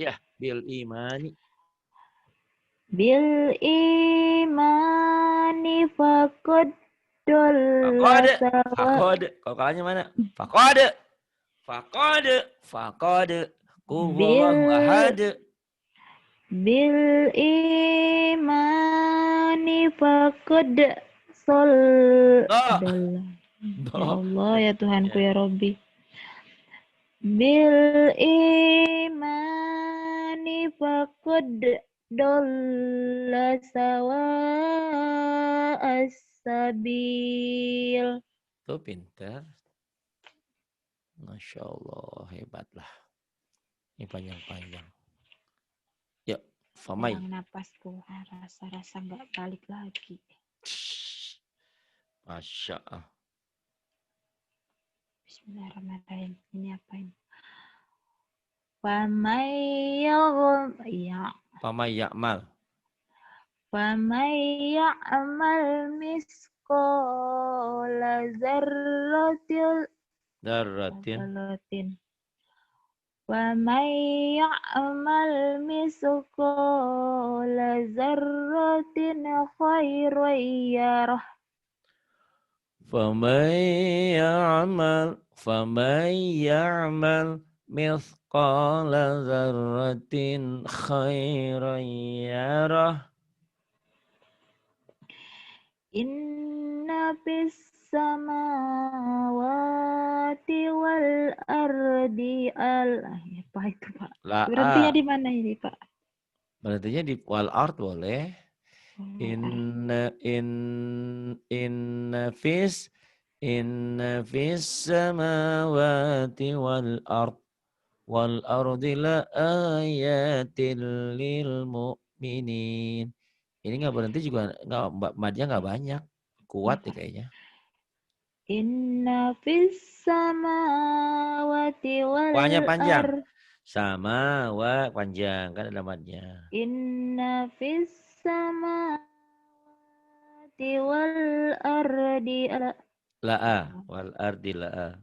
Ya, bil imani. Bil imani faqad dolla sawa. Kokalanya mana? Faqad. Kullahu ahad. Bil imani faqad dolla. Ya Allah, ya Tuhanku, ya Robbi. Bil imani faqad dolla sawa as-sabil. Tuh pintar. Masya Allah, hebatlah. Ini panjang-panjang. Yuk, famai. Yang napasku rasa-rasa nggak balik lagi. Masya Allah. Bismillahirrahmanirrahim. Ini apa ini? Famay ya'mal. Famay ya'mal misqala zarratin. Famay ya'mal misqala zarratin khairan yarah. فَمَنْ يَعْمَلْ مِثْقَالَ ذَرَّةٍ خَيْرًا يَرَهُ. Inna fis samawati wal ardi apa itu Pak? Berhentinya di mana ini Pak? Berhentinya di wal ard boleh. Inna fis samawati wal ardi la ayatil lil mu'minin. Ini nggak berhenti juga, nggak, madnya nggak banyak, kuat ya kayaknya. Inna fis samawati wal Wanya panjang, sama wa panjang kan ada madnya. Inna fis samawati wal ardi wal ardi la'a.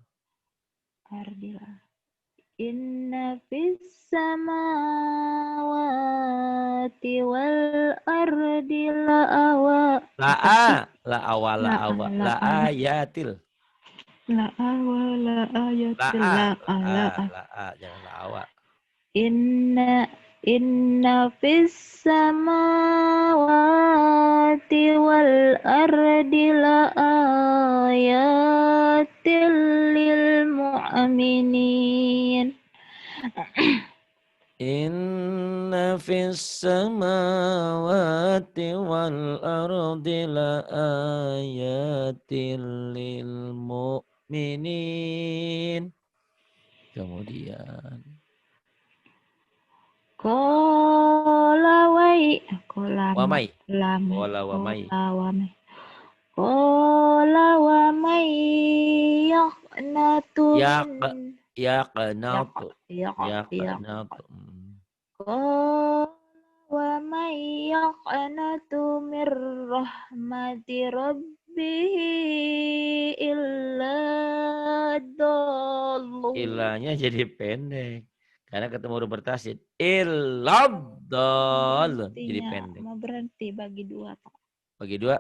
Inna fis samawati wal ardi la'ayatil. Jangan la'awa. Inna fis samawati wal ardi la'ayatil lil mu'minin. Inna fis samawati wal ardi laayatil lil mu'minin. Kemudian Qala wamai. Qala wamai yaqnatu yaqnatu. Qala wamai yaqnatu mir rahmati rabbihi illa dallu. Illanya jadi pendek. Karena ketemu huruf bertasydid. Illad-dallun. Jadi pendek. Mau berhenti bagi 2, Pak. Bagi 2.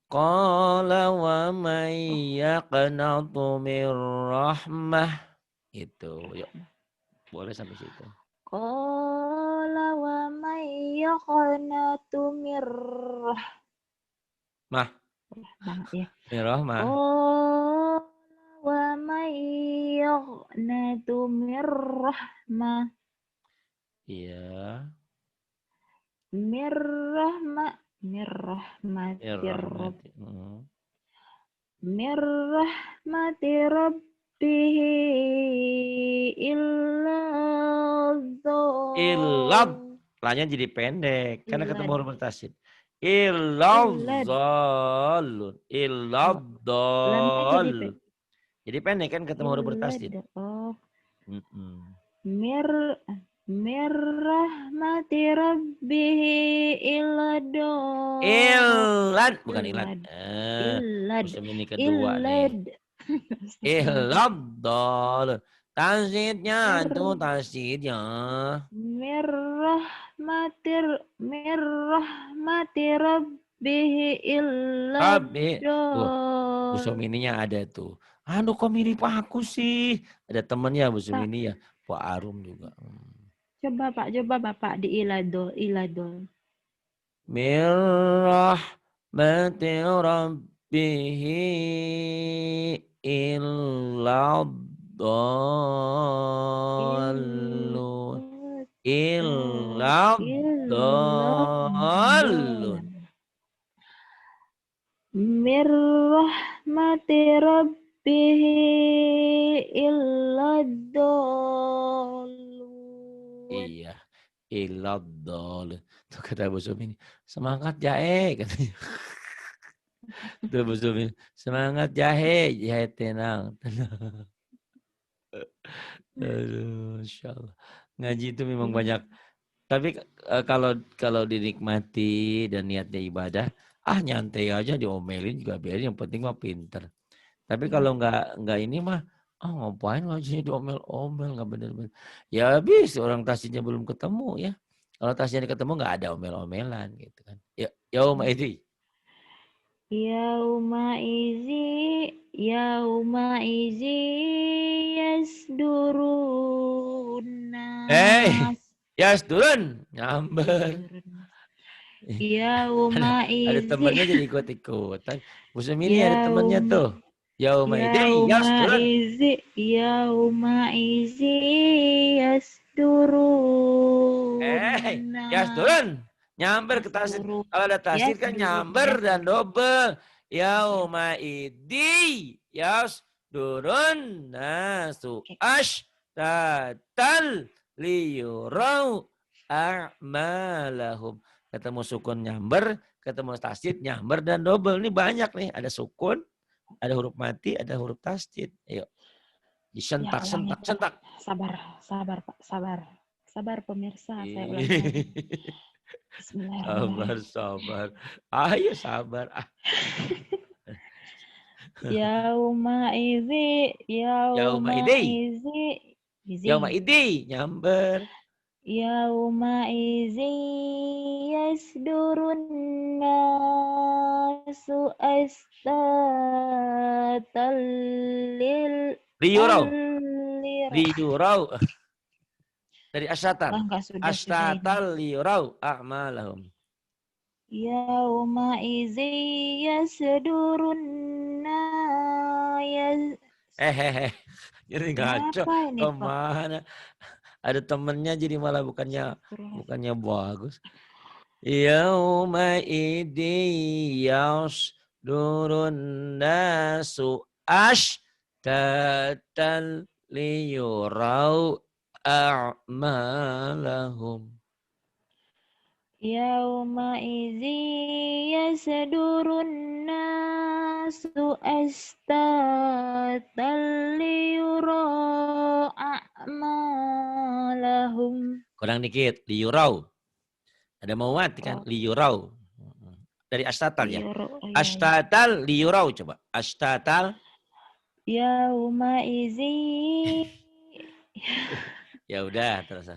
Qala wa may yaqnatu mir rahmah. Itu. Yuk. Boleh sampai situ. Qala wa may yaqnatu mir rahmah. Ya. Mir rahmah. Qala wa may yaqnatu mir rahmah. Iya. Mir rahmati rabbihi illad. Lanya jadi pendek karena ketemu huruf bertasydid. Illadzallun. Illadzallun. Jadi pendek kan ketemu huruf bertasydid. Mir rahmati rabbihi illad. Bukan ilad. Musim ini kedua nih. Illadzallun. Tasydidnya itu tasydidnya. Mir rahmati rabbihi illad. Bu Somininya ada tuh. Aduh kok mirip aku sih. Ada temennya Bu Somini ya. Pak Arum juga. Coba Bapak di iladol. Mir rahmati rabbihi illadzallun. Illadzallun. Mir rahmati rabbihi illadzallun. Iya. Illadzallun. Tuh kata Bu Sumi ini. Semangat jahe katanya. Tuh Bu Sumi. Semangat jahe. Jahe tenang. Aduh, Masya Allah. Ngaji itu memang banyak. Tapi kalau dinikmati dan niatnya ibadah, nyantai aja diomelin juga biarin. Yang penting mah pinter. Tapi kalau nggak ini mah, ngapain ngajinya diomel-omel, nggak bener-bener. Ya habis orang tasnya belum ketemu ya. Kalau tasnya ketemu nggak ada omel-omelan gitu kan. Ya, yauma idzi. Yauma idzi yasdurun nas. Yasdurun nyamber. Yauma idzi. Ada temannya jadi ikut-ikutan. Musim ini ada temannya tuh. Yauma idzi yasdurun. Yasdurun. Nyamber ke tasir. Kalau ada tasir kan nyamber dan double. Yauma idzi yasdurun nasu ashtatan liyurau a'malahum. Ketemu sukun nyamber, ketemu tasdid nyamber dan double. Ini banyak nih. Ada sukun, ada huruf mati, ada huruf tasdid. Ayo. Disentak, sentak. Sabar Pak, sabar pemirsa. Saya ulang lagi. Bismillahirrahmanirrahim. Sabar. Ayo sabar. Yauma idzi nyamber. Yauma idzi yasdurun nasu astatal liyurau. Dari astatal. Astatal liyurau a'malahum. Yauma idzi yasdurun Jadi ngaco. Kemana? Ada temennya jadi malah bukannya bagus. Yauma idzi yasdurun nasu ashtatan liyurau a'malahum. Yauma idzi yasdurun nasu ashtatan liyurau a'malahum. Kurang dikit, liyurau. Ada mau mati kan? Liyurau. Dari astatal ya. Astatal liyurau coba. Astatal. Yauma idzi Ya udah terus.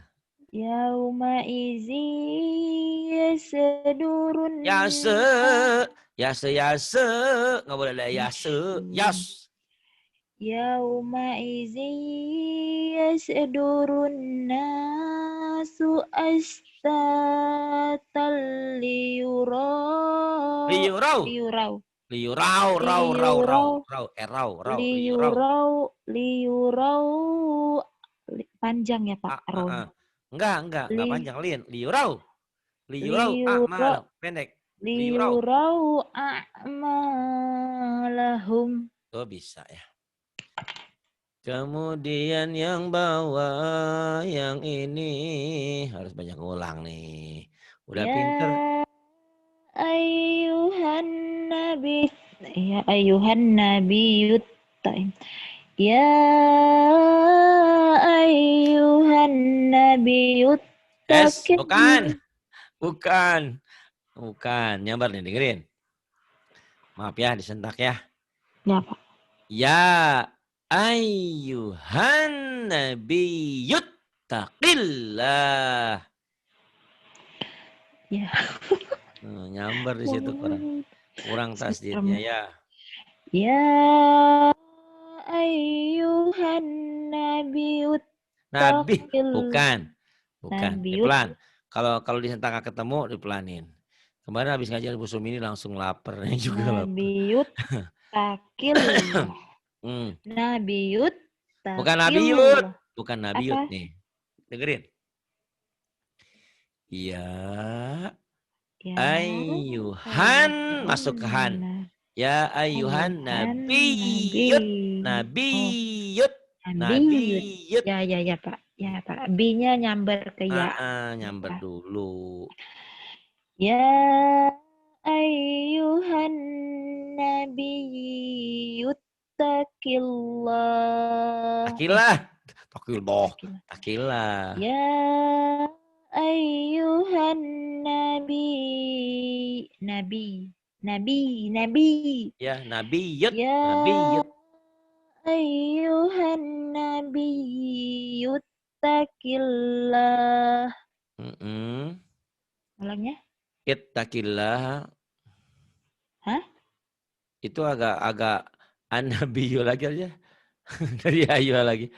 Yauma izi yasdurun Yase, yase, nggak boleh ada yase, yas. Yauma izi yasdurun nasu astatal liyurau Liyurau, liyurau liyurau, rau, rau, rau, rau, rau, rau, liyurau. liyurau panjang ya Pak Ron. Enggak panjang, Lin. Liyurau, liyurau, Liyurau pendek. Liyurau. liyurau a'malahum. Oh bisa ya. Kemudian yang bawah, yang ini harus banyak ulang nih. Udah pinter. Ayuhan nabi ya ayuhan nabiyut ya ayuhan nabiyut Bukan. Bukan. Nyambar nih, dengerin. Maaf ya, disentak ya. Ya Pak. Ya ayyuhan nabiyyut taqillah. Ya. Nyambar di situ kurang tasdidnya ya. Ya ayyuhan nabiyyut Nabi bukan. Pelan. Kalau disentak ketemu dipelanin. Kemarin habis ngajar Bu Sumi ini langsung lapar juga lapar. Nabiyyut taqillah. Nabiyyut Bukan Nabiyyut. Bukan Nabiyyut nih. Dengerin. Ya ayyuhan masuk ke han. Ya ayyuhan nabiyyut. Nabiyyut. Ya Pak. Ya Pak. B-nya nyamber ke ya. Nyamber dulu. Ya ayyuhan nabiyyut taqillah. Takillah. Ya ayyuhan nabi. Ya nabiyyut. Ya Nabiyyut. ayyuhan nabiyyut taqillah. Ulangnya? Ittaqillah. Hah? Itu agak an-nabiyyu lagi aja. Dari ayu lagi.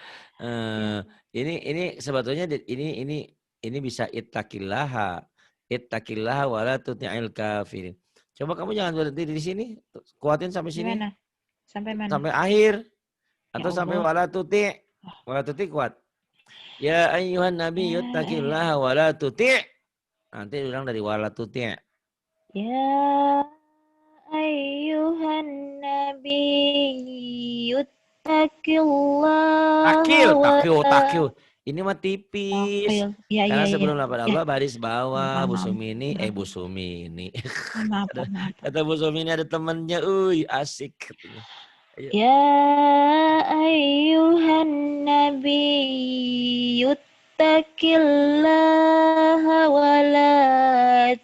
Ini sebetulnya ini bisa ittaqillaha. Ittaqillaha wala tuti'il kafirin. Coba kamu jangan berhenti di sini. Kuatin sampai sini. Gimana? Sampai mana? Sampai akhir. Atau Ya sampai wala tuti'. Wala tuti' kuat. Ya ayyuhan nabi yuttaqillaha wala tuti'. Nanti ulang dari wala tuti'. Ya ayyuhan nabi yuttaqillah. Takil. Ini mah tipis. Ya, Karena ya, sebelum ya. lapan Allah baris bawah. Bu Maaf. Sumini. Bu Sumini. Maaf. Kata Bu Sumini ada temennya. Asik. Katanya. Ayo. Ya ayyuhan nabi yuttaqillaha wa la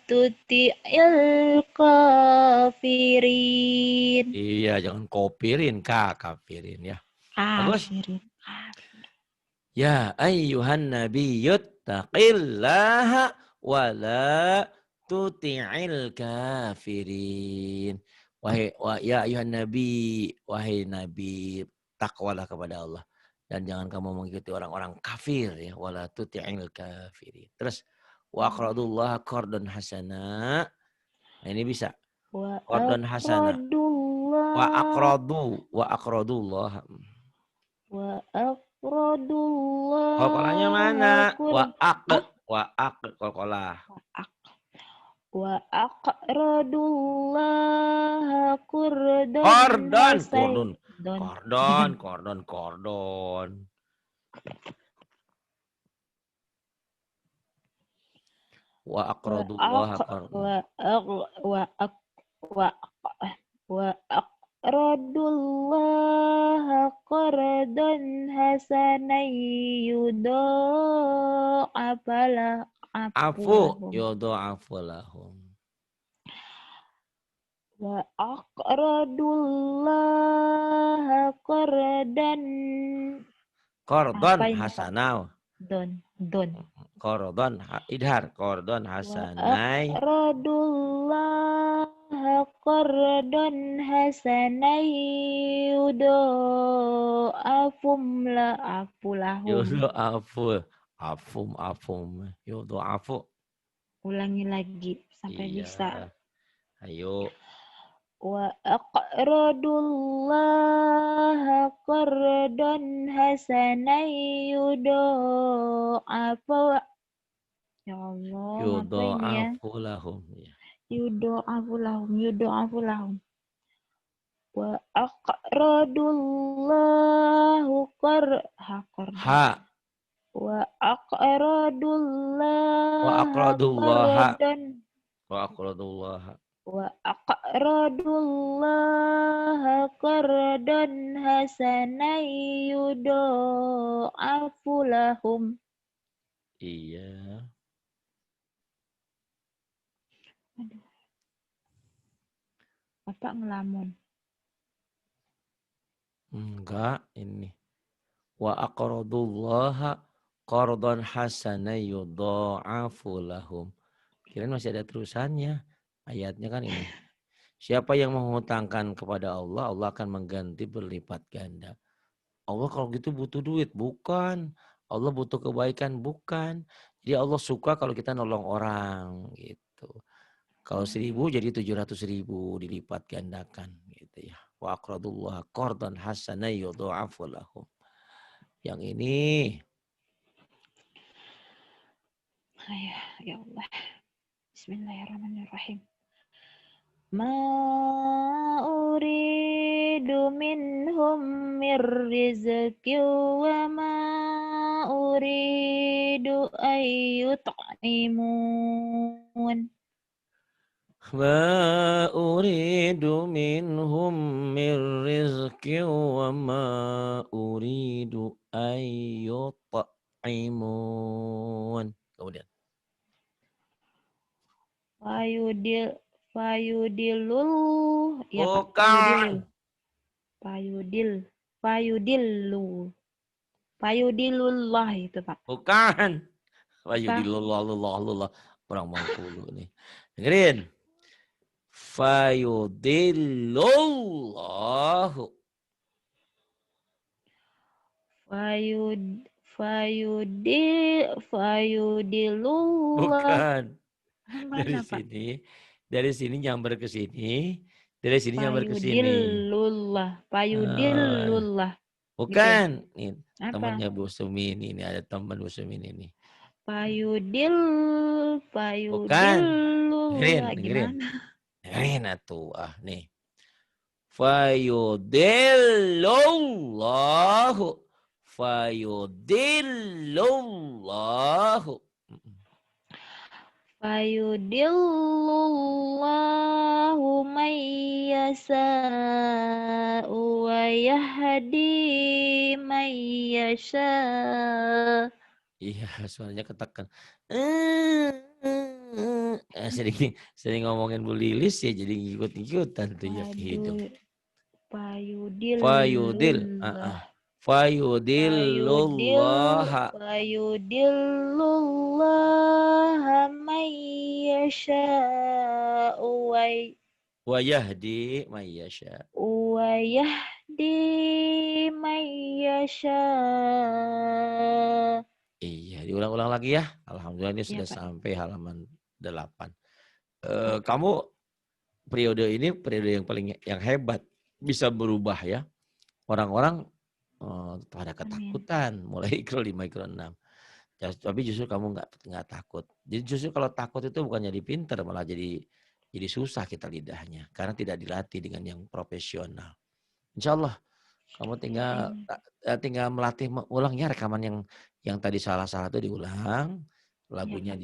tuti'il kafirin. Iya, jangan kopirin, kafirin ya. Bagus. Ya ayyuhan nabiyyut taqillaha wa la tuti'il kafirin. Ya ayuhan nabi, wahai nabi, takwalah kepada Allah. Dan jangan kamu mengikuti orang-orang kafir ya. Wala tuti'il kafirin. Terus, wa aqradullah qardun hasana. Nah ini bisa. Qardun hasana. Wa aqradullah. Qalqalanya mana? Wa qalqalah. Wa aqradullah qardon. Kordon. Wa aqradullah aqradullah qardon hasanan yudha'afalah yudha'afu lahum. Wa aqradullah qardon hasanah. Don. Qardon idhar. Qardon Wa hasanai. aqradullaha qardon hasanai yudha'afum lahum. Yudo afu. Afum. Yudo afu. Ulangi lagi sampai Iya. bisa. Ayo. Wa aqradullaha qardon hasanai yudha'afu. Ya Allah, apa Yudo ini ya? afu lahum. Ya. Yudha'afu lahum. Wa aqradullahu qardan. Ha. Wa aqradullaha Aqradullaha. qardan. Wa aqradullaha. Wa aqradullaha qardan hasanai yudha'afu lahum. Iya. Aduh. Bapak ngelamun. Enggak, ini. Wa aqradullaha qardan hasana yudha'afu lahum. Kirain masih ada terusannya. Ayatnya kan ini. Siapa yang menghutangkan kepada Allah, Allah akan mengganti berlipat ganda. Allah kalau gitu butuh duit, bukan. Allah butuh kebaikan, bukan. Jadi Allah suka kalau kita nolong orang gitu. Kalau 1.000 jadi 700.000 dilipat gandakan gitu ya. Wa aqradullah qardan hasana yudha'afu lahum. Yang ini. Ya Allah. Bismillahirrahmanirrahim. Ma uridu minhum mir rizqi wa ma uridu ayyut'imun. Ma uridu minhum mir rizqi wa ma uridu ayyut'imun. Kemudian. Fayudilul ya Pak. Bukan. Fayudilullah itu Pak. Bukan. Fayudilullah. Orang Bengkulu nih. Dengerin. Fayudilullahu. Fayudilullah. Bukan. Mana, Pak? Dari sini nyamber ke sini. Dari sini nyamber ke sini. Fayudilullah. Bukan. Nih, Apa? temannya Bu Sumin ini. Ada teman Bu Sumin ini. Fayudilullah. Dengerin. Dengerin atuh. Nih. Fayudilullahu. Fayudilullahu man yasha'u wa yahdi man yasha'. Iya, suaranya ketekan. Sering ngomongin Bu Lilis ya jadi ikut-ikutan tuh ya ke hidung. Fayudillullaha man yasha'u wa yahdi man yasha. Wa yahdi man yasha'. Iya, diulang-ulang lagi ya. Alhamdulillah ini sudah sampai halaman 8. Kamu periode ini periode yang paling yang hebat, bisa berubah ya. Orang-orang pada ketakutan mulai Iqra 5 Iqra 6. Tapi justru kamu nggak takut. Jadi justru kalau takut itu bukan jadi pinter, malah jadi susah kita lidahnya karena tidak dilatih dengan yang profesional. Insya Allah kamu tinggal melatih ulangnya rekaman yang tadi salah-salah itu diulang, lagunya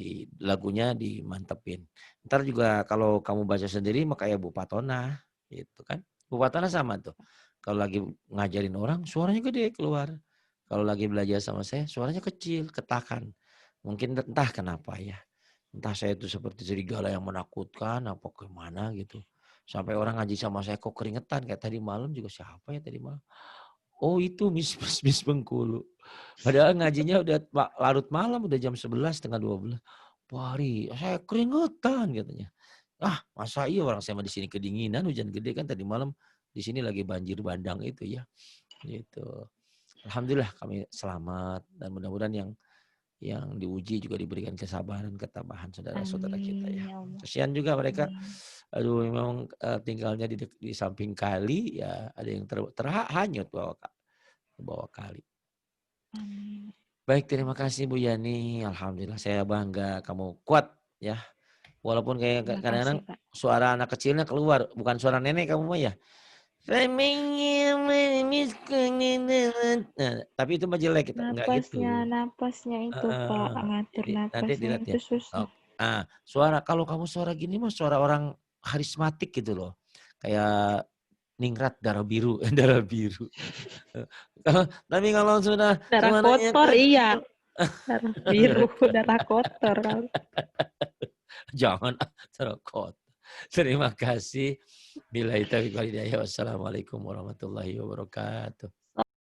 dimantepin. Ntar juga kalau kamu baca sendiri maka ya Bu Patona gitu kan. Bu Patona sama tuh. Kalau lagi ngajarin orang suaranya gede keluar. Kalau lagi belajar sama saya suaranya kecil, ketakan. Mungkin entah kenapa ya. Entah saya itu seperti serigala yang menakutkan apa gimana gitu. Sampai orang ngaji sama saya kok keringetan kayak tadi malam juga siapa ya tadi malam. Oh itu Miss Bengkulu. Padahal ngajinya udah larut malam, udah jam 11, setengah 12. Pak Ari, saya keringetan katanya. Ah, masa iya orang saya di sini kedinginan, hujan gede kan tadi malam di sini lagi banjir bandang itu ya. Gitu. Alhamdulillah kami selamat dan mudah-mudahan yang diuji juga diberikan kesabaran, ketabahan saudara-saudara kita ya. Kasihan juga mereka. Aduh, memang tinggalnya di samping kali ya, ada yang terhanyut bawah kali. Baik, terima kasih Bu Yani. Alhamdulillah saya bangga kamu kuat ya. Walaupun kayak kadang-kadang suara anak kecilnya keluar, bukan suara nenek kamu mah ya. Nah, tapi itu mah jelek kita enggak gitu. Napasnya itu Pak, ngatur Jadi nanti napasnya dilihat itu ya. susah. Suara kalau kamu suara gini mah suara orang karismatik gitu loh. Kayak Ningrat darah biru, darah biru. Tapi kalau sudah darah suaranya kotor kecil, iya. Darah biru, darah kotor kan. Jangan darah kotor. Terima kasih. Billahi taufiq wal hidayah. Wassalamualaikum warahmatullahi wabarakatuh.